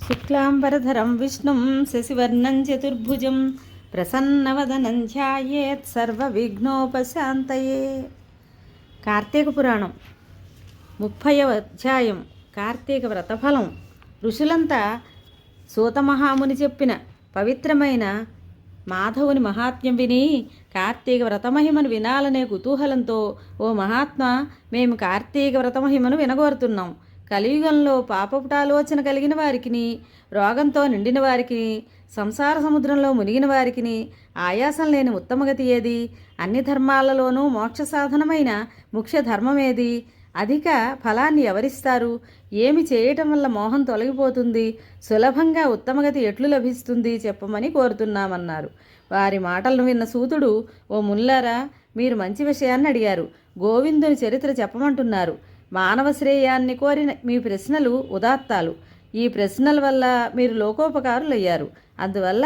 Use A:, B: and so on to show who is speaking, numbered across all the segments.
A: శుక్లాంబరధరం విష్ణుం శశివర్ణం చతుర్భుజం ప్రసన్నవదనం ధ్యాయేత్ సర్వవిఘ్నోపశాంతయే. కార్తీక పురాణం 30వ అధ్యాయం. కార్తీక వ్రతఫలం. ఋషులంతా సూతమహాముని చెప్పిన పవిత్రమైన మాధవుని మహాత్మ్యం విని కార్తీక వ్రతమహిమను వినాలనే కుతూహలంతో, ఓ మహాత్మా, మేము కార్తీక వ్రతమహిమను వినగోరుతున్నాం. కలియుగంలో పాపపుటాలోచన కలిగిన వారికిని, రోగంతో నిండిన వారికి, సంసార సముద్రంలో మునిగిన వారికి ఆయాసం లేని ఉత్తమగతి ఏది? అన్ని ధర్మాలలోనూ మోక్ష సాధనమైన ముఖ్య ధర్మం ఏది? అధిక ఫలాన్ని ఎవరిస్తారు? ఏమి చేయటం వల్ల మోహం తొలగిపోతుంది? సులభంగా ఉత్తమగతి ఎట్లు లభిస్తుంది చెప్పమని కోరుతున్నామన్నారు. వారి మాటలను విన్న సూతుడు, ఓ ముల్లారా, మీరు మంచి విషయాన్ని అడిగారు. గోవిందుని చరిత్ర చెప్పమంటున్నారు. మానవ శ్రేయాన్ని కోరిన మీ ప్రశ్నలు ఉదాత్తాలు. ఈ ప్రశ్నల వల్ల మీరు లోకోపకారులయ్యారు. అందువల్ల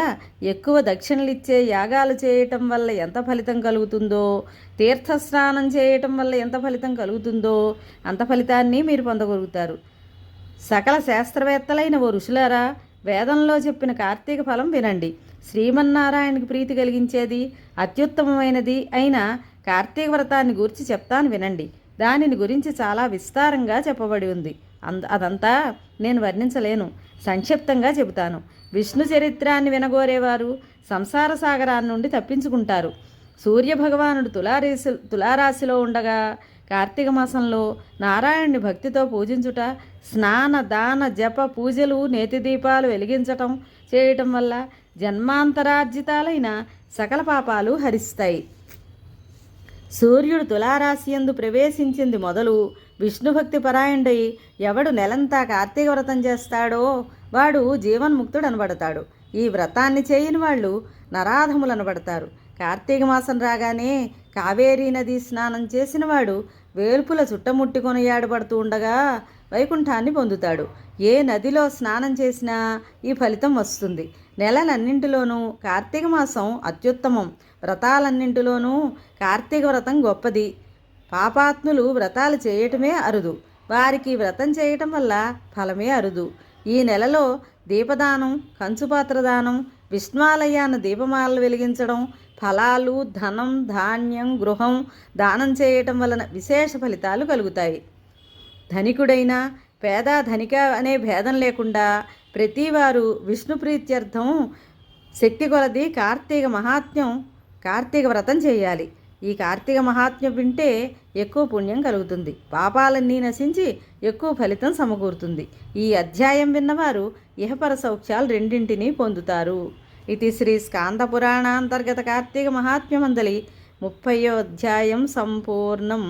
A: ఎక్కువ దక్షిణలిచ్చే యాగాలు చేయటం వల్ల ఎంత ఫలితం కలుగుతుందో, తీర్థస్నానం చేయటం వల్ల ఎంత ఫలితం కలుగుతుందో అంత ఫలితాన్ని మీరు పొందగలుగుతారు. సకల శాస్త్రవేత్తలైన ఓ ఋషులారా, వేదంలో చెప్పిన కార్తీక ఫలం వినండి. శ్రీమన్నారాయణకి ప్రీతి కలిగించేది, అత్యుత్తమమైనది అయిన కార్తీక వ్రతాన్ని గూర్చి చెప్తాను వినండి. దానిని గురించి చాలా విస్తారంగా చెప్పబడి ఉంది. అదంతా నేను వర్ణించలేను. సంక్షిప్తంగా చెబుతాను. విష్ణు చరిత్రాన్ని వినగోరేవారు సంసార సాగరాన్ని నుండి తప్పించుకుంటారు. సూర్యభగవానుడు తులారాశిలో ఉండగా కార్తీక మాసంలో నారాయణుని భక్తితో పూజించుట, స్నాన దాన జప పూజలు, నేతి దీపాలు వెలిగించటం చేయటం వల్ల జన్మాంతరార్జితాలైన సకల పాపాలు హరిస్తాయి. సూర్యుడు తులారాశియందు ప్రవేశించింది మొదలు విష్ణుభక్తి పరాయణుడై ఎవడు నెలంతా కార్తీక వ్రతం చేస్తాడో వాడు జీవన్ముక్తుడు అనబడతాడు. ఈ వ్రతాన్ని చేయని వాళ్ళు నరాధములు అనబడతారు. కార్తీక మాసం రాగానే కావేరీ నది స్నానం చేసిన వాడు వేల్పుల చుట్టముట్టి కొనియాడబడుతూ ఉండగా వైకుంఠాన్ని పొందుతాడు. ఏ నదిలో స్నానం చేసినా ఈ ఫలితం వస్తుంది. నెలలన్నింటిలోనూ కార్తీక మాసం అత్యుత్తమం. వ్రతాలన్నింటిలోనూ కార్తీక వ్రతం గొప్పది. పాపాత్ములు వ్రతాలు చేయటమే అరుదు. వారికి వ్రతం చేయటం వల్ల ఫలమే అరుదు. ఈ నెలలో దీపదానం, కంచుపాత్రదానం, విష్ణువాలయాన్ని దీపమాలలు వెలిగించడం, ఫలాలు, ధనం, ధాన్యం, గృహం దానం చేయటం వలన విశేష ఫలితాలు కలుగుతాయి. ధనికుడైనా పేద ధనిక అనే భేదం లేకుండా ప్రతివారు విష్ణు ప్రీత్యర్థం శక్తి కొలది కార్తీక వ్రతం చేయాలి. ఈ కార్తీక మహాత్మ్యం వింటే ఎక్కువ పుణ్యం కలుగుతుంది. పాపాలన్నీ నశించి ఎక్కువ ఫలితం సమకూరుతుంది. ఈ అధ్యాయం విన్నవారు ఇహపర సౌఖ్యాలు రెండింటినీ పొందుతారు. ఇది శ్రీ స్కాంద పురాణాంతర్గత కార్తీక మహాత్మ్యమందలి 30వ అధ్యాయం సంపూర్ణం.